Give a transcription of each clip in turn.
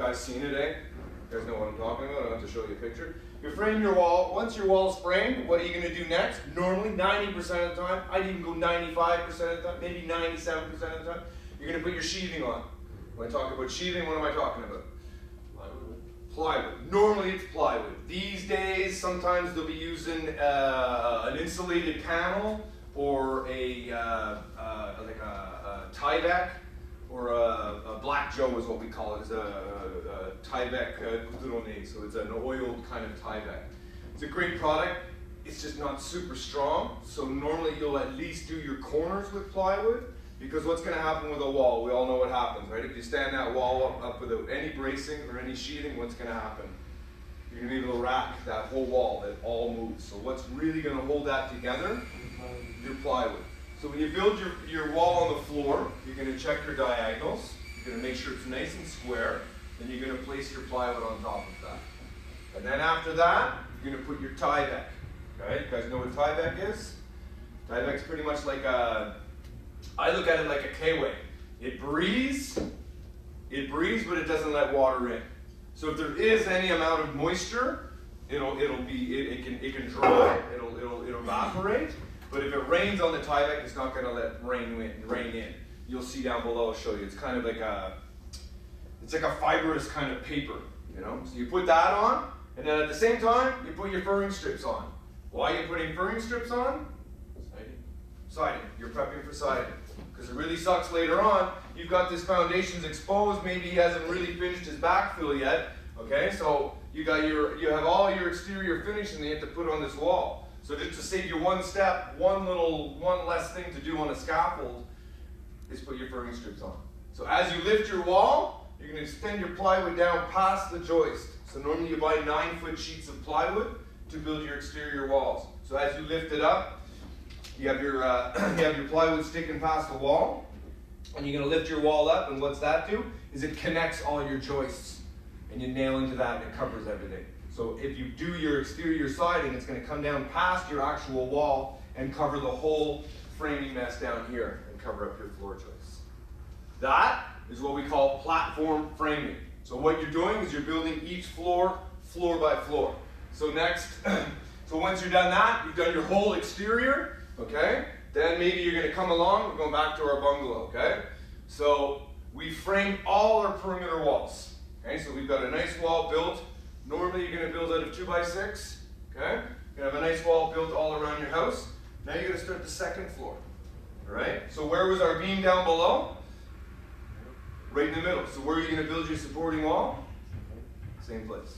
guys seen it, eh? You guys know what I'm talking about. I don't have to show you a picture. You frame your wall. Once your wall's framed, what are you going to do next? Normally, 90% of the time, I'd even go 95% of the time, maybe 97% of the time, you're going to put your sheathing on. When I talk about sheathing, what am I talking about? Plywood. Normally it's plywood. These days, sometimes they'll be using an insulated panel or a Tyvek, or a Black Joe is what we call it. It's a Tyvek goudronné, so it's an oiled kind of Tyvek. It's a great product. It's just not super strong. So normally you'll at least do your corners with plywood, because what's going to happen with a wall? We all know what happens, right? If you stand that wall up without any bracing or any sheathing, what's going to happen? You're going to be able to rack that whole wall that all moves. So what's really going to hold that together? Your plywood. So when you build your wall on the floor, you're going to check your diagonals. You're going to make sure it's nice and square. Then you're going to place your plywood on top of that. And then after that, you're going to put your Tyvek. Okay? You guys know what Tyvek is? Tyvek's pretty much like I look at it like a K-way. It breathes, but it doesn't let water in. So if there is any amount of moisture, it can dry, it'll evaporate. But if it rains on the Tyvek, it's not going to let rain in. You'll see down below. I'll show you. It's kind of like it's like a fibrous kind of paper, you know. So you put that on, and then at the same time, you put your furring strips on. Why are you putting furring strips on? Siding. You're prepping for siding. Because it really sucks later on. You've got this foundation's exposed. Maybe he hasn't really finished his backfill yet. Okay, so you have all your exterior finish, and you have to put on this wall. So just to save you one step, one less thing to do on a scaffold is put your furring strips on. So as you lift your wall, you're going to extend your plywood down past the joist. So normally you buy 9-foot sheets of plywood to build your exterior walls. So as you lift it up, you have your plywood sticking past the wall, and you're going to lift your wall up, and what's that do? Is it connects all your joists, and you nail into that, and it covers everything. So if you do your exterior siding, it's going to come down past your actual wall and cover the whole framing mess down here and cover up your floor joists. That is what we call platform framing. So what you're doing is you're building each floor, floor by floor. So next, so once you've done that, you've done your whole exterior, okay? Then maybe you're going to come along, we're going back to our bungalow, okay? So we framed all our perimeter walls, okay? So we've got a nice wall built. Normally you're going to build out of 2x6, okay? You're going to have a nice wall built all around your house. Now you're going to start the second floor, all right? So where was our beam down below? Right in the middle. So where are you going to build your supporting wall? Same place.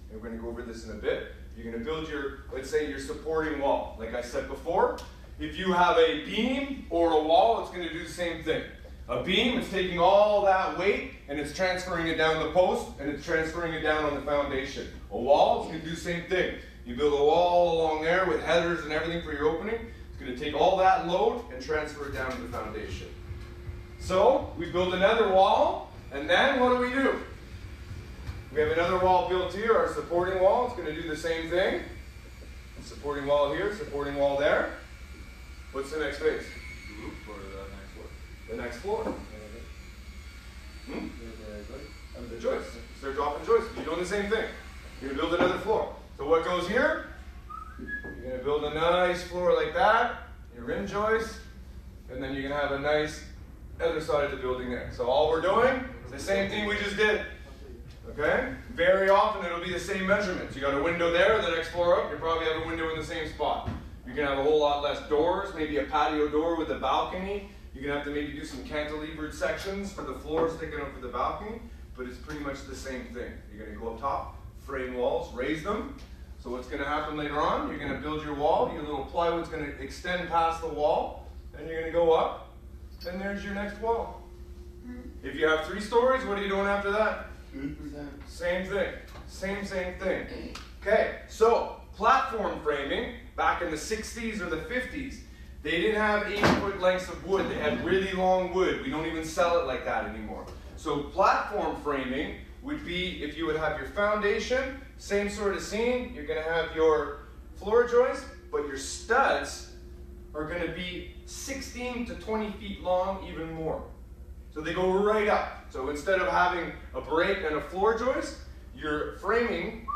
And we're going to go over this in a bit. You're going to build your, let's say, your supporting wall. Like I said before, if you have a beam or a wall, it's going to do the same thing. A beam is taking all that weight and it's transferring it down the post and it's transferring it down on the foundation. A wall is going to do the same thing. You build a wall along there with headers and everything for your opening. It's going to take all that load and transfer it down to the foundation. So we build another wall, and then what do? We have another wall built here, our supporting wall. It's going to do the same thing. Supporting wall here, supporting wall there. What's the next phase? The roof or the next floor? The next floor. The joist. Start dropping joists. You're doing the same thing. You're going to build another floor. So what goes here? You're going to build a nice floor like that, your rim joist, and then you're going to have a nice other side of the building there. So all we're doing is the same thing we just did. Okay? Very often it'll be the same measurements. You got a window there, the next floor up, you probably have a window in the same spot. You can have a whole lot less doors, maybe a patio door with a balcony. You're going to have to maybe do some cantilevered sections for the floor sticking up for the balcony, but it's pretty much the same thing. You're going to go up top, frame walls, raise them. So what's going to happen later on, you're going to build your wall, your little plywood's going to extend past the wall, and you're going to go up, and there's your next wall. If you have 3 stories, what are you doing after that? 2%. Same thing. Same thing. Okay, so platform framing, back in the 60s or the 50s, they didn't have 8-foot lengths of wood. They had really long wood. We don't even sell it like that anymore. So platform framing would be if you would have your foundation, same sort of scene, you're going to have your floor joist, but your studs are going to be 16 to 20 feet long, even more. So they go right up. So instead of having a break and a floor joist, your framing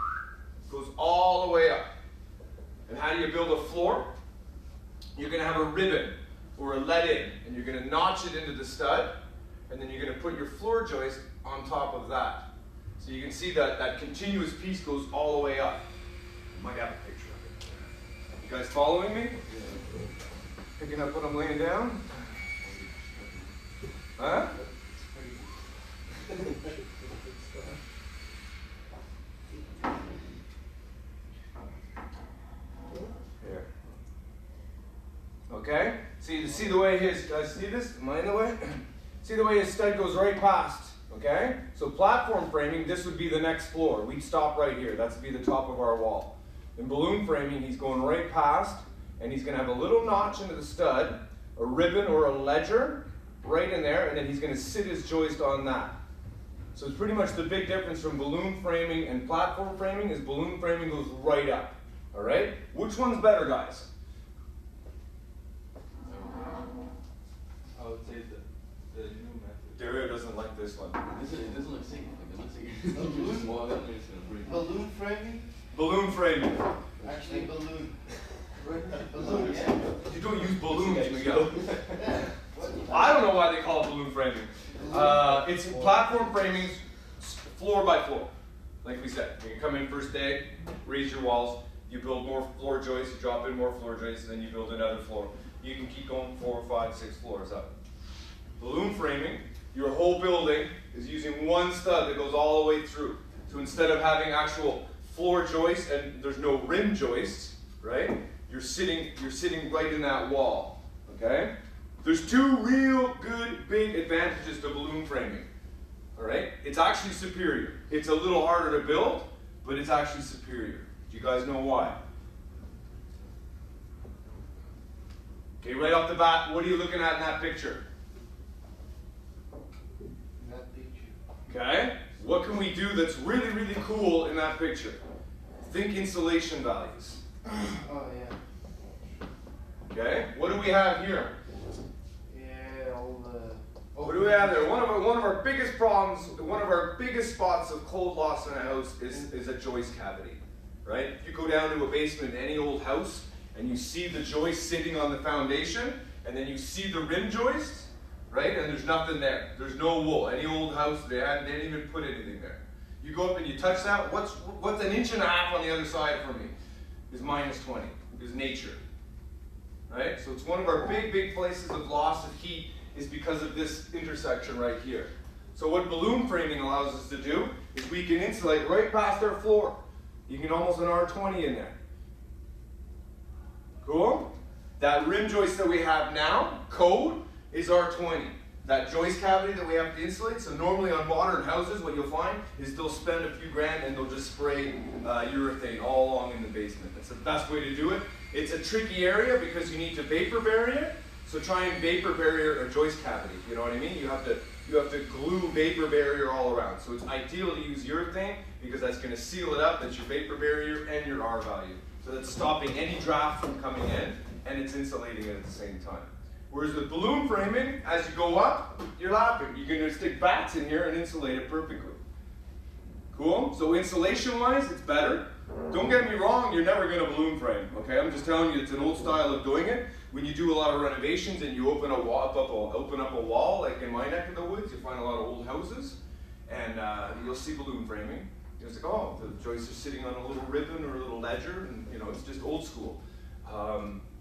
goes all the way up. And how do you build a floor? You're going to have a ribbon or a let-in, and you're going to notch it into the stud, and then you're going to put your floor joist on top of that. So you can see that that continuous piece goes all the way up. I might have a picture of it. You guys following me? Picking up what I'm laying down? Huh? Here. Okay? See the way his, guys see this? Am I in the way? See the way his stud goes right past, okay? So platform framing, this would be the next floor. We'd stop right here. That's be the top of our wall. In balloon framing, he's going right past, and he's going to have a little notch into the stud, a ribbon or a ledger right in there, and then he's going to sit his joist on that. So it's pretty much the big difference from balloon framing and platform framing is balloon framing goes right up, all right? Which one's better, guys? I would say the new method. Dario doesn't like this one. It doesn't look safe. It looks like it's too small. That means it's gonna break. Balloon framing? Balloon framing. Actually, balloon. Balloon, yeah. You don't use balloons, Miguel. Yeah. I don't know why they call it balloon framing. It's platform framing, floor by floor. Like we said, you can come in first day, raise your walls, you build more floor joists, you drop in more floor joists, and then you build another floor. You can keep going 4, 5, 6 floors up. Balloon framing, your whole building is using one stud that goes all the way through. So instead of having actual floor joists and there's no rim joists, right? You're sitting right in that wall, okay? There's two real good big advantages to balloon framing, all right? It's actually superior. It's a little harder to build, but it's actually superior. Do you guys know why? Okay, right off the bat, what are you looking at in that picture? That picture. Okay, what can we do that's really, really cool in that picture? Think insulation values. Oh, yeah. Okay, what do we have here? Yeah, all the... What do we have there? One of our biggest problems, one of our biggest spots of cold loss in a house is a joist cavity, right? If you go down to a basement in any old house and you see the joist sitting on the foundation and then you see the rim joist, right? And there's nothing there. There's no wool. Any old house, they didn't even put anything there. You go up and you touch that, what's 1.5 inches on the other side from me? Is -20, is nature, right? So it's one of our big places of loss of heat is because of this intersection right here. So what balloon framing allows us to do is we can insulate right past our floor. You can almost an R20 in there. Cool? That rim joist that we have now, code, is R20. That joist cavity that we have to insulate, so normally on modern houses what you'll find is they'll spend a few grand and they'll just spray urethane all along in the basement. That's the best way to do it. It's a tricky area because you need to vapor barrier it, so try and vapor barrier a joist cavity, you know what I mean? You have to glue vapor barrier all around. So it's ideal to use urethane because that's going to seal it up, that's your vapor barrier and your R value. So that's stopping any draft from coming in and it's insulating it at the same time. Whereas with balloon framing, as you go up, you're laughing. You're going to stick bats in here and insulate it perfectly. Cool? So insulation-wise, it's better. Don't get me wrong, you're never going to balloon frame, okay? I'm just telling you, it's an old style of doing it. When you do a lot of renovations and you open up a wall, like in my neck of the woods, you find a lot of old houses, and you'll see balloon framing. It's like, oh, the joists are sitting on a little ribbon or a little ledger, and you know, it's just old school.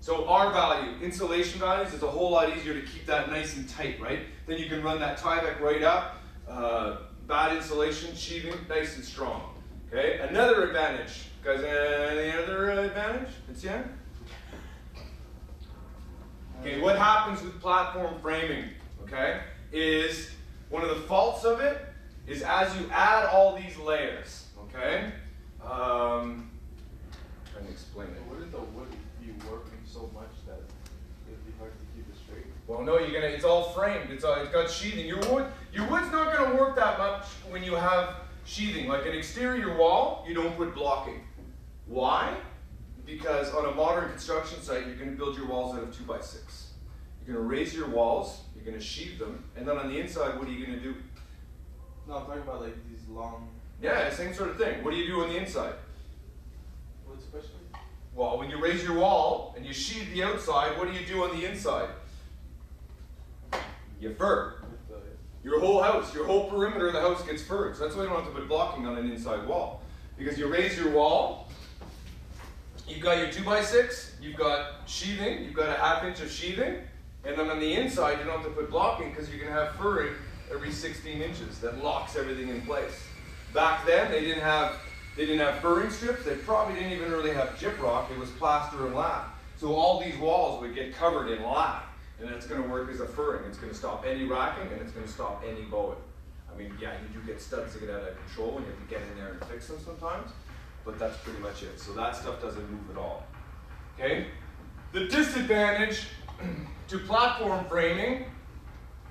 So R value, insulation values, is a whole lot easier to keep that nice and tight, right? Then you can run that Tyvek right up, bad insulation, sheathing, nice and strong. Okay, another advantage. Guys, any other advantage? Etienne? Okay, what happens with platform framing, okay, is one of the faults of it is as you add all these layers, okay? Trying to explain it. Wouldn't the wood be working so much that it'd be hard to keep it straight? Well, no, it's all framed. It's got sheathing. Your wood's not going to work that much when you have sheathing. Like an exterior wall, you don't put blocking. Why? Because on a modern construction site, you're going to build your walls out of 2x6. You're going to raise your walls, you're going to sheathe them, and then on the inside, what are you going to do? No, I'm talking about like these long. Yeah, same sort of thing. What do you do on the inside? What especially? Well, when you raise your wall and you sheathe the outside, what do you do on the inside? You fur. With the, Your whole house, your whole perimeter of the house gets furred. So that's why you don't have to put blocking on an inside wall. Because you raise your wall, you've got your 2x6, you've got sheathing, you've got a 1/2 inch of sheathing, and then on the inside you don't have to put blocking because you're going to have furring every 16 inches that locks everything in place. Back then they didn't have furring strips, they probably didn't even really have gyprock, it was plaster and lath. So all these walls would get covered in lath, and it's going to work as a furring. It's going to stop any racking and it's going to stop any bowing. I mean, yeah, you do get studs that get out of control and you have to get in there and fix them sometimes, but that's pretty much it. So that stuff doesn't move at all. Okay? The disadvantage to platform framing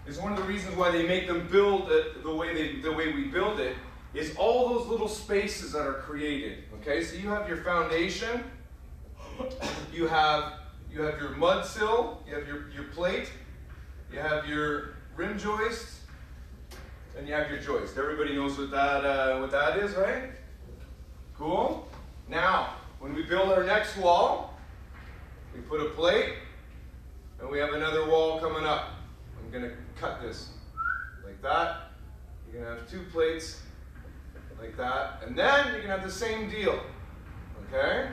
is one of the reasons why they make them build it the way we build it, is all those little spaces that are created. Okay, so you have your foundation, you have your mud sill, you have your plate, you have your rim joist, and you have your joist. Everybody knows what that is, right? Cool. Now, when we build our next wall, we put a plate, and we have another wall coming up. I'm going to cut this like that. You're going to have 2 plates like that, and then you're going to have the same deal. Okay?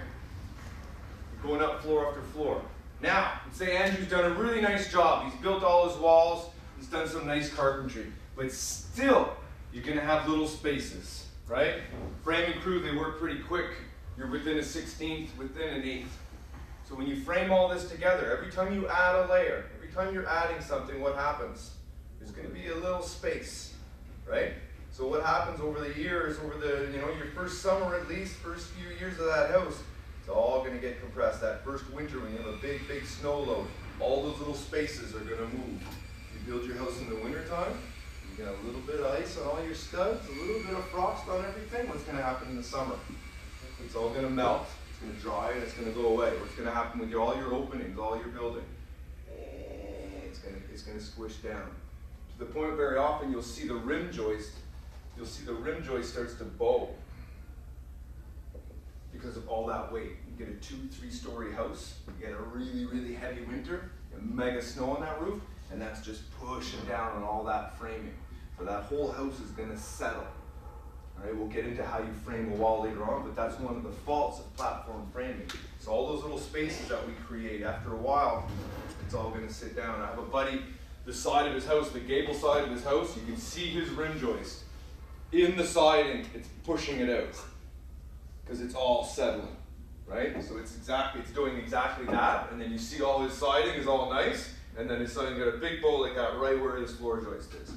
You're going up floor after floor. Now, let's say Andrew's done a really nice job. He's built all his walls. He's done some nice carpentry. But still, you're going to have little spaces, right? Framing crew, they work pretty quick. You're within a 16th, within an 1/8. So when you frame all this together, every time you add a layer, every time you're adding something, what happens? There's going to be a little space, right? So what happens over the years, over the, your first summer at least, first few years of that house, it's all going to get compressed. That first winter when you have a big, big snow load, all those little spaces are going to move. You build your house in the wintertime, you get a little bit of ice on all your studs, a little bit of frost on everything. What's going to happen in the summer? It's all going to melt, it's going to dry, and it's going to go away. What's going to happen with all your openings, all your building? It's going to squish down. To the point very often you'll see the rim joist starts to bow because of all that weight. You get a 2-3 story house, you get a really, really heavy winter, and mega snow on that roof, and that's just pushing down on all that framing. So that whole house is going to settle. All right, we'll get into how you frame a wall later on, but that's one of the faults of platform framing. So all those little spaces that we create, after a while, it's all going to sit down. I have a buddy, the side of his house, the gable side of his house, you can see his rim joist. In the siding, it's pushing it out because it's all settling, right? So it's doing exactly that, and then you see all his siding is all nice, and then his siding got a big bow like that right where his floor joist is.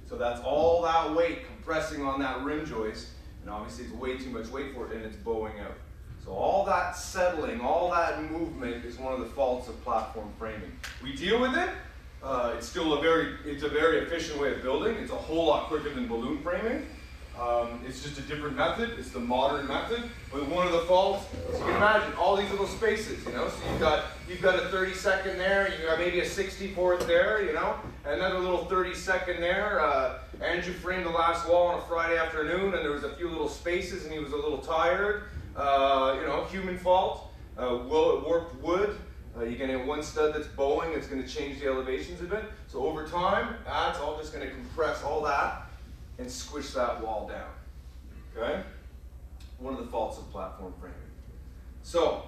So that's all that weight compressing on that rim joist, and obviously it's way too much weight for it, and it's bowing out. So all that settling, all that movement is one of the faults of platform framing. We deal with it. It's still a very efficient way of building. It's a whole lot quicker than balloon framing. It's just a different method. It's the modern method. But one of the faults, as you can imagine, all these little spaces, So you've got a 32nd there, you got maybe a 64th there, another little 32nd there. Andrew framed the last wall on a Friday afternoon, and there was a few little spaces, and he was a little tired. Human fault. Warped wood. You're going to have one stud that's bowing. It's going to change the elevations a bit. So over time, that's all just going to compress all that and squish that wall down. Okay? One of the faults of platform framing. So,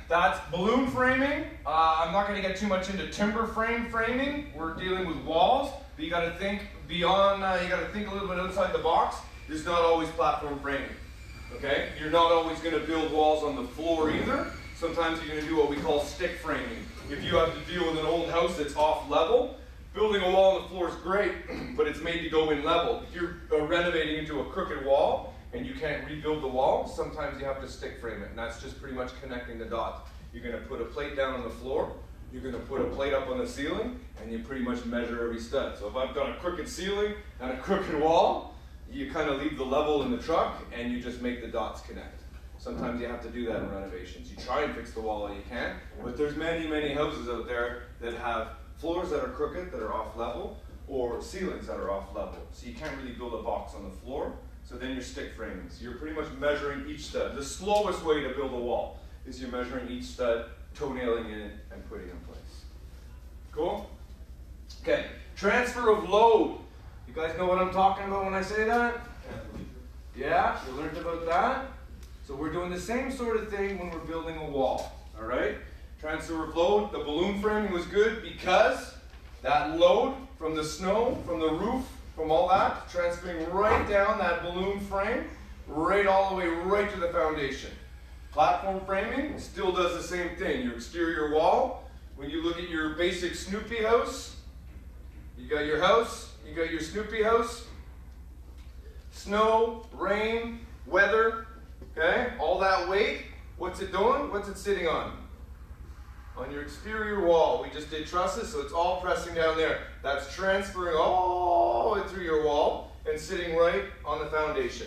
that's balloon framing. I'm not going to get too much into timber framing. We're dealing with walls, but you got to think beyond, you got to think a little bit outside the box. There's not always platform framing. Okay? You're not always going to build walls on the floor either. Sometimes you're going to do what we call stick framing. If you have to deal with an old house that's off level, building a wall on the floor is great, but it's made to go in level. If you're renovating into a crooked wall and you can't rebuild the wall, sometimes you have to stick frame it, and that's just pretty much connecting the dots. You're going to put a plate down on the floor, you're going to put a plate up on the ceiling, and you pretty much measure every stud. So if I've got a crooked ceiling and a crooked wall, you kind of leave the level in the truck and you just make the dots connect. Sometimes you have to do that in renovations. You try and fix the wall all you can, but there's many, many houses out there that have floors that are crooked, that are off level, or ceilings that are off level. So you can't really build a box on the floor. So then you're stick framing. So you're pretty much measuring each stud. The slowest way to build a wall is you're measuring each stud, toenailing in it, and putting it in place. Cool? Okay, transfer of load. You guys know what I'm talking about when I say that? Yeah, you learned about that? So we're doing the same sort of thing when we're building a wall, all right? Transfer of load, the balloon framing was good because that load from the snow, from the roof, from all that, transferring right down that balloon frame, right all the way right to the foundation. Platform framing still does the same thing. Your exterior wall, when you look at your basic Snoopy house, you got your house, you got your Snoopy house, snow, rain, weather, okay? All that weight, what's it doing? What's it sitting on? On your exterior wall. We just did trusses, so it's all pressing down there. That's transferring all the way through your wall and sitting right on the foundation.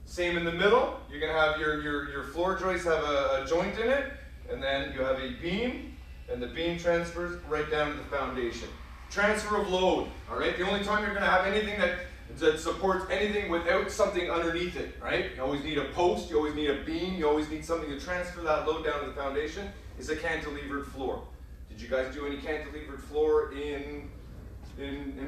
Same in the middle. You're going to have your floor joists have a joint in it, and then you have a beam, and the beam transfers right down to the foundation. Transfer of load, all right? The only time you're going to have anything that supports anything without something underneath it, right? You always need a post, you always need a beam, you always need something to transfer that load down to the foundation, is a cantilevered floor. Did you guys do any cantilevered floor in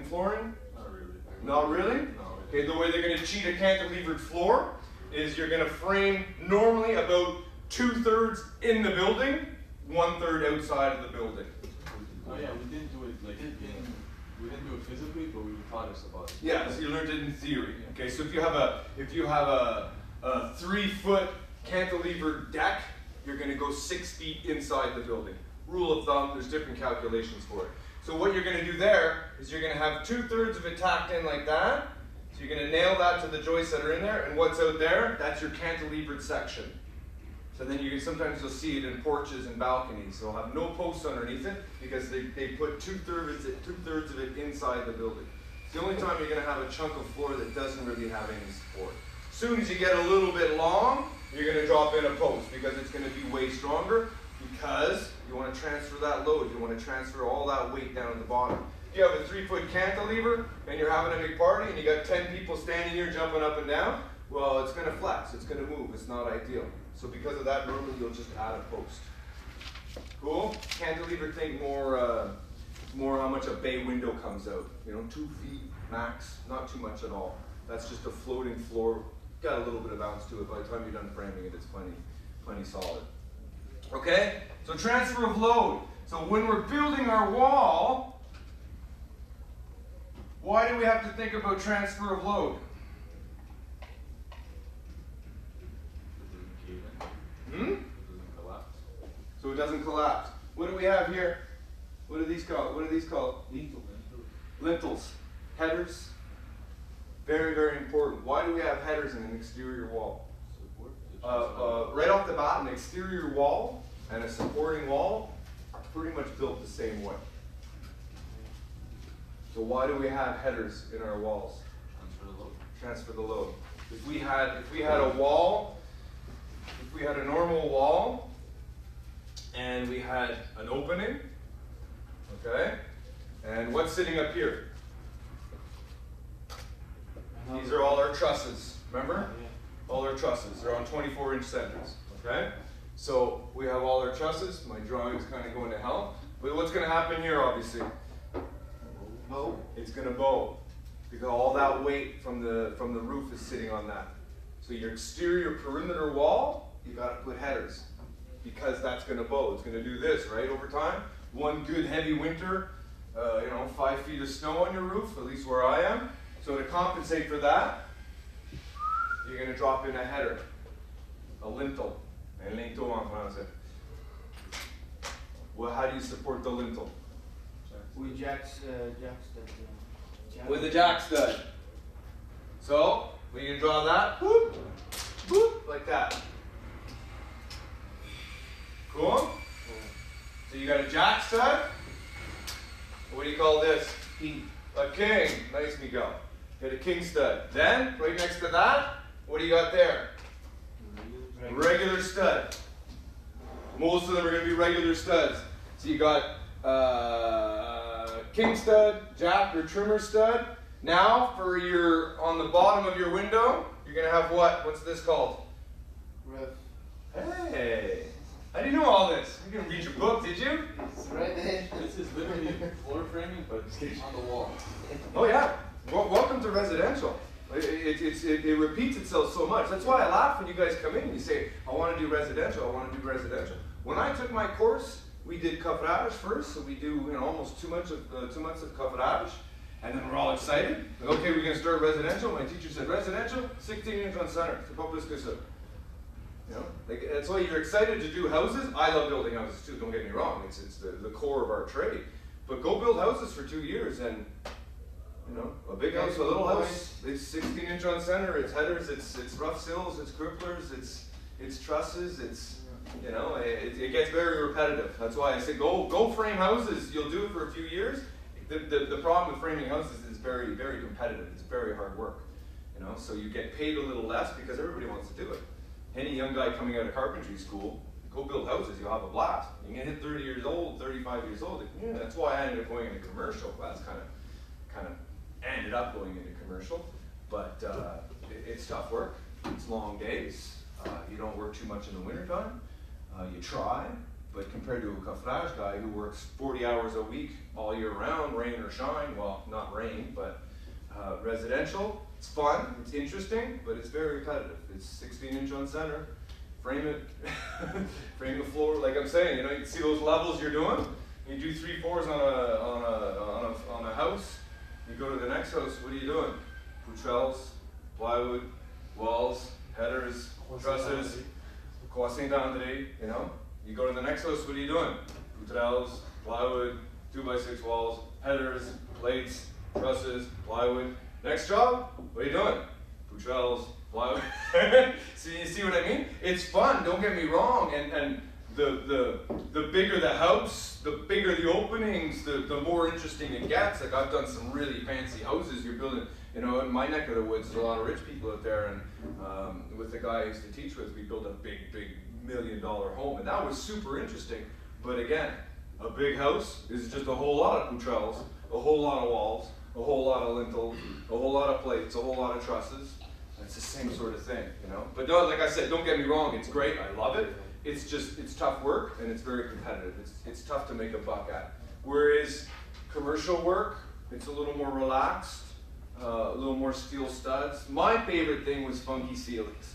flooring? Not really. Not really? No. Okay, the way they're going to cheat a cantilevered floor is you're going to frame normally about 2/3 in the building, 1/3 outside of the building. Oh yeah, we didn't do it we didn't do it physically, but we taught us about it. Yeah, so you learned it in theory. Okay, so if you have a 3-foot cantilevered deck, you're going to go 6 feet inside the building. Rule of thumb, there's different calculations for it. So what you're going to do there is you're going to have 2/3 of it tacked in like that. So you're going to nail that to the joists that are in there, and what's out there, that's your cantilevered section. So then sometimes you'll see it in porches and balconies. They'll have no posts underneath it because they put 2/3 of it inside the building. It's the only time you're going to have a chunk of floor that doesn't really have any support. As soon as you get a little bit long, you're going to drop in a post because it's going to be way stronger because you want to transfer that load. You want to transfer all that weight down at the bottom. If you have a 3-foot cantilever and you're having a big party and you got 10 people standing here jumping up and down, well, it's going to flex. It's going to move. It's not ideal. So because of that, normally you'll just add a post. Cool? Cantilever, think more how much a bay window comes out. 2 feet max, not too much at all. That's just a floating floor. Got a little bit of bounce to it. By the time you're done framing it, it's plenty solid. Okay? So transfer of load. So when we're building our wall, why do we have to think about transfer of load? It doesn't collapse. So it doesn't collapse. What do we have here? What are these called? Lintels. Headers. Very, very important. Why do we have headers in an exterior wall? Support. Right off the bat, an exterior wall and a supporting wall are pretty much built the same way. So why do we have headers in our walls? Transfer the load. Transfer the load. If we had a wall, if we had a normal wall and we had an opening, okay, and what's sitting up here? These are all our trusses, remember? All our trusses, they're on 24-inch centers, okay? So we have all our trusses, my drawing's kind of going to hell, but what's going to happen here, obviously? Bow. It's going to bow, because all that weight from the roof is sitting on that. So your exterior perimeter wall, you got to put headers, because that's going to bow. It's going to do this, right, over time. One good heavy winter, 5 feet of snow on your roof, at least where I am. So to compensate for that, you're going to drop in a header, a lintel. Un linteau en français. Well, how do you support the lintel? We jack stud. With a jack stud. So, we can draw that, whoop, whoop, like that. Cool? So you got a jack stud. What do you call this? King. A king. Nice, Miguel. Got a king stud. Then, right next to that, what do you got there? Regular stud. Most of them are going to be regular studs. So you got king stud, jack or trimmer stud. Now for your, on the bottom of your window, you're gonna have what? What's this called? Roof. Hey, how do you know all this? You didn't read your book, did you? It's right there. This is literally floor framing, but on the wall. Oh yeah, welcome to residential. It repeats itself so much. That's why I laugh when you guys come in and you say, I want to do residential, I want to do residential. When I took my course, we did coverage first, so we do almost 2 months of coverage, and then we're all excited. Like, okay, we're going to start residential. My teacher said, residential, 16-inch on center. C'est pas plus que ça. You know, like, that's why you're excited to do houses. I love building houses too, don't get me wrong. It's the core of our trade. But go build houses for 2 years and, you know, a big house, a little house, it's 16-inch on center, it's headers, it's rough sills, it's cripplers, it's trusses, it's, you know, it gets very repetitive. That's why I say go frame houses. You'll do it for a few years. The problem with framing houses is very, very competitive. It's very hard work, you know, so you get paid a little less because everybody wants to do it. Any young guy coming out of carpentry school, go build houses, you'll have a blast. You can hit 30 years old, 35 years old. Yeah, that's why I ended up going into commercial. That's kind of ended up going into commercial, but it's tough work. It's long days. You don't work too much in the wintertime. You try, but compared to a coffrage guy who works 40 hours a week all year round, rain or shine, well, not rain, but residential, it's fun, it's interesting, but it's very repetitive. It's 16-inch on center, frame it, frame the floor, like I'm saying, you know, you see those levels you're doing? You do 3/4 on a house, you go to the next house, what are you doing? Poutrelles, plywood, walls, headers, trusses, croissant d'André, you know? You go to the next house, what are you doing? Poutrelles, plywood, 2x6 walls, headers, plates, trusses, plywood. Next job, what are you doing? Poutrelles, plywood. So you see what I mean? It's fun, don't get me wrong, and the bigger the house, the bigger the openings, the more interesting it gets. Like I've done some really fancy houses you're building, you know, in my neck of the woods, there's a lot of rich people out there, and with the guy I used to teach with, we built a big $1 million home, and that was super interesting. But again, a big house is just a whole lot of poutrelles, a whole lot of walls, a whole lot of lintels, a whole lot of plates, a whole lot of trusses. It's the same sort of thing, you know. But no, like I said, don't get me wrong, it's great, I love it. It's just, it's tough work and it's very competitive. It's tough to make a buck at. Whereas commercial work, it's a little more relaxed, a little more steel studs. My favorite thing was funky ceilings.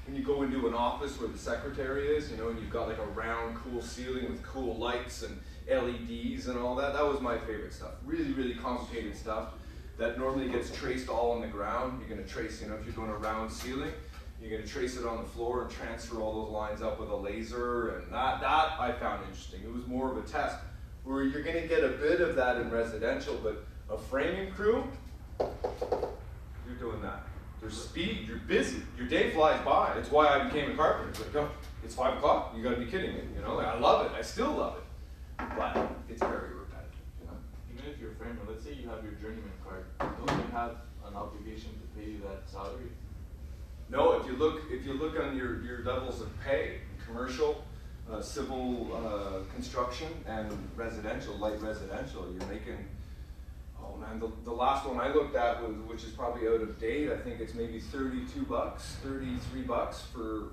When you go into an office where the secretary is, you know, and you've got like a round, cool ceiling with cool lights and LEDs and all that. That was my favorite stuff. Really, really complicated stuff that normally gets traced all on the ground. You're gonna trace, you know, if you're doing a round ceiling, you're gonna trace it on the floor and transfer all those lines up with a laser, and that I found interesting. It was more of a test where you're gonna get a bit of that in residential, but a framing crew, you're doing that. There's speed, you're busy, your day flies by. It's why I became a carpenter. It's like, no, it's 5 o'clock, you gotta be kidding me. You know, like, I love it, I still love it, but it's very repetitive, you know? Even if you're a framer, let's say you have your journeyman card, don't you have an obligation to pay you that salary? No, if you look on your levels of pay, commercial, civil construction, and residential, light residential, you're making, oh man, the last one I looked at was, which is probably out of date, I think it's maybe $32, $33 for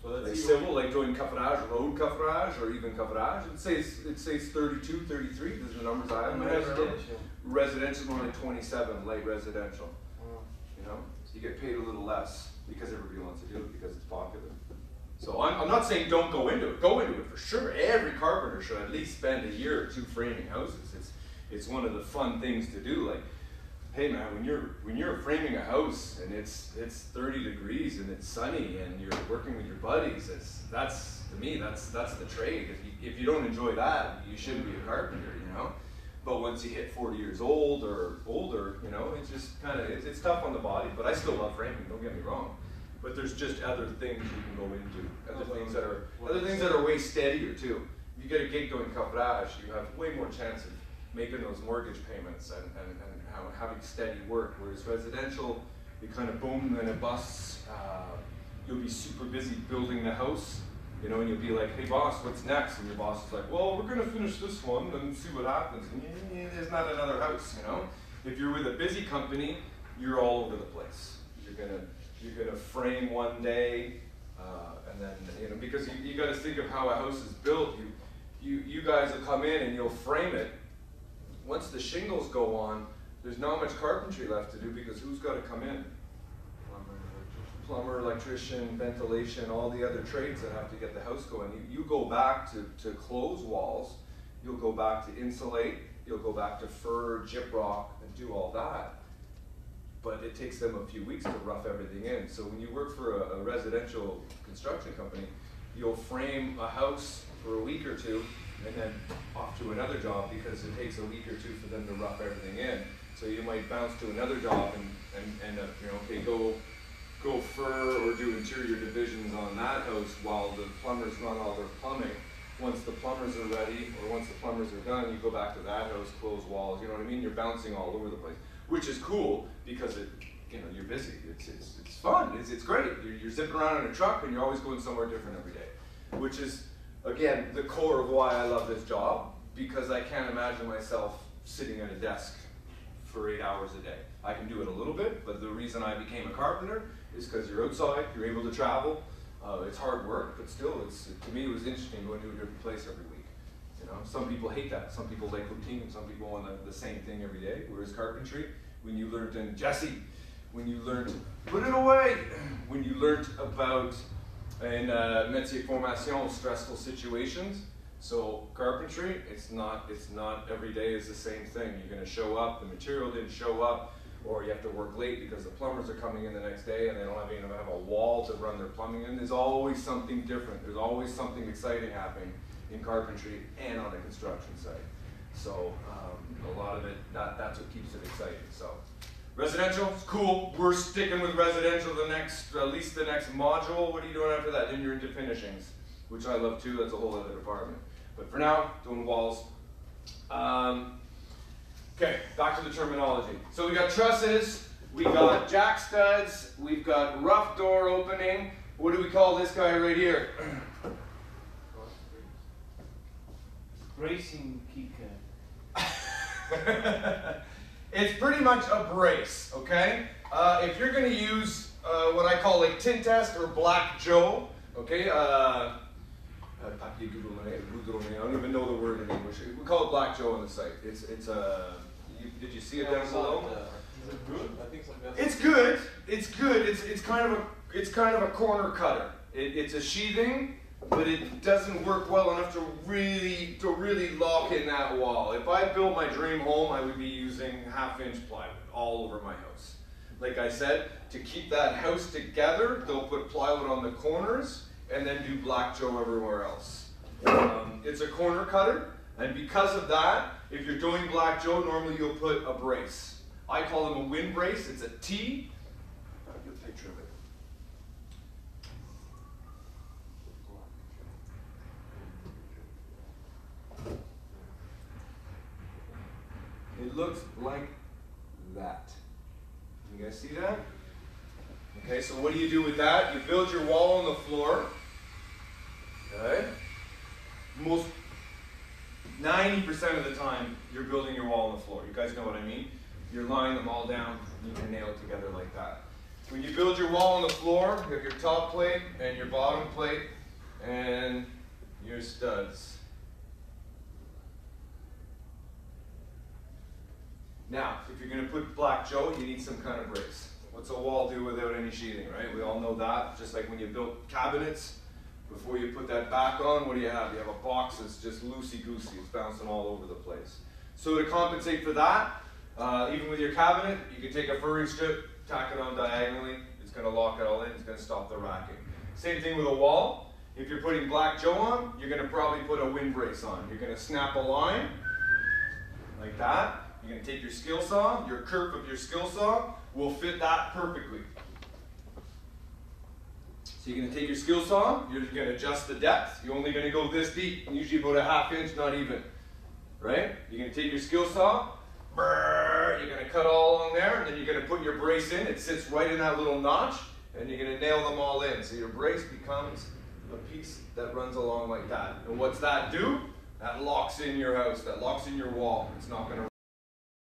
So let's like see civil, like doing coverage, road coverage, or even coverage. It says 32, 33, those are the numbers I have in my head. Residential. Residential is only 27, light residential. You know, so you get paid a little less because everybody wants to do it because it's popular. So I'm not saying don't go into it. Go into it for sure. Every carpenter should at least spend a year or two framing houses. It's one of the fun things to do. Like, hey man, when you're framing a house and it's 30 degrees and it's sunny and you're working with your buddies, that's to me that's the trade. If you don't enjoy that, you shouldn't be a carpenter, you know. But once you hit 40 years old or older, you know, it's just kind of, it's tough on the body, but I still love framing, don't get me wrong. But there's just other things you can go into, other things that are way steadier too. If you get a gig doing coverage, you have way more chance of making those mortgage payments and having steady work, whereas residential, you kind of boom and it busts. You'll be super busy building the house, You know, and you'll be like, hey boss, what's next? And your boss is like, well, we're gonna finish this one and see what happens. And there's not another house, you know? If you're with a busy company, you're all over the place. You're gonna frame one day, and then, you know, because you gotta think of how a house is built. You guys will come in and you'll frame it. Once the shingles go on, there's not much carpentry left to do because who's gotta come in? Plumber, electrician, ventilation, all the other trades that have to get the house going. You go back to close walls, you'll go back to insulate, you'll go back to fur, gyprock, and do all that. But it takes them a few weeks to rough everything in. So when you work for a residential construction company, you'll frame a house for a week or two and then off to another job because it takes a week or two for them to rough everything in. So you might bounce to another job and end up, you know, okay, go fur or do interior divisions on that house while the plumbers run all their plumbing. Once the plumbers are ready, or once the plumbers are done, you go back to that house, close walls, you know what I mean? You're bouncing all over the place, which is cool because you know, you're busy. It's fun, it's great. You're zipping around in a truck and you're always going somewhere different every day, which is, again, the core of why I love this job, because I can't imagine myself sitting at a desk for 8 hours a day. I can do it a little bit, but the reason I became a carpenter is because you're outside, you're able to travel. It's hard work, but still, to me it was interesting going to a different place every week. You know, some people hate that. Some people like routine, and some people want the same thing every day. Whereas carpentry, when you learned in Jesse, when you learned, put it away, when you learned about in métier formation, stressful situations. So carpentry, it's not every day is the same thing. You're going to show up, the material didn't show up, or you have to work late because the plumbers are coming in the next day and they don't have a wall to run their plumbing in. There's always something different. There's always something exciting happening in carpentry and on a construction site. So a lot of it, that's what keeps it exciting. So residential, it's cool. We're sticking with residential at least the next module. What are you doing after that? Then you're into finishings, which I love too. That's a whole other department. But for now, doing walls. Okay, back to the terminology. So we got trusses, we got jack studs, we've got rough door opening. What do we call this guy right here? Bracing kicker. It's pretty much a brace, okay? If you're going to use what I call like tin test or Black Joe, okay? I don't even know the word in English. We call it Black Joe on the site. Did you see it down below? Is it good? I think something else. It's good. It's good. It's kind of a corner cutter. It's a sheathing, but it doesn't work well enough to really lock in that wall. If I built my dream home, I would be using 1/2-inch plywood all over my house. Like I said, to keep that house together, they'll put plywood on the corners and then do Black Joe everywhere else. It's a corner cutter, and because of that, if you're doing Black Joe, normally you'll put a brace. I call them a wind brace. It's a T. I'll give you a picture of it. It looks like that. You guys see that? Okay, so what do you do with that? You build your wall on the floor. Okay? Most 90% of the time, you're building your wall on the floor. You guys know what I mean? You're lying them all down, you can nail it together like that. When you build your wall on the floor, you have your top plate and your bottom plate and your studs. Now, if you're going to put Black Joe, you need some kind of brace. What's a wall do without any sheathing, right? We all know that. Just like when you built cabinets, before you put that back on, what do you have? You have a box that's just loosey-goosey. It's bouncing all over the place. So to compensate for that, even with your cabinet, you can take a furring strip, tack it on diagonally. It's going to lock it all in. It's going to stop the racking. Same thing with a wall. If you're putting Black Joe on, you're going to probably put a wind brace on. You're going to snap a line like that. You're going to take your skill saw. Your kerf of your skill saw will fit that perfectly. So you're going to take your skill saw, you're going to adjust the depth. You're only going to go this deep, usually about a 1/2 inch, not even. Right? You're going to take your skill saw, you're going to cut all along there, and then you're going to put your brace in. It sits right in that little notch, and you're going to nail them all in. So your brace becomes a piece that runs along like that. And what's that do? That locks in your house, that locks in your wall. It's not gonna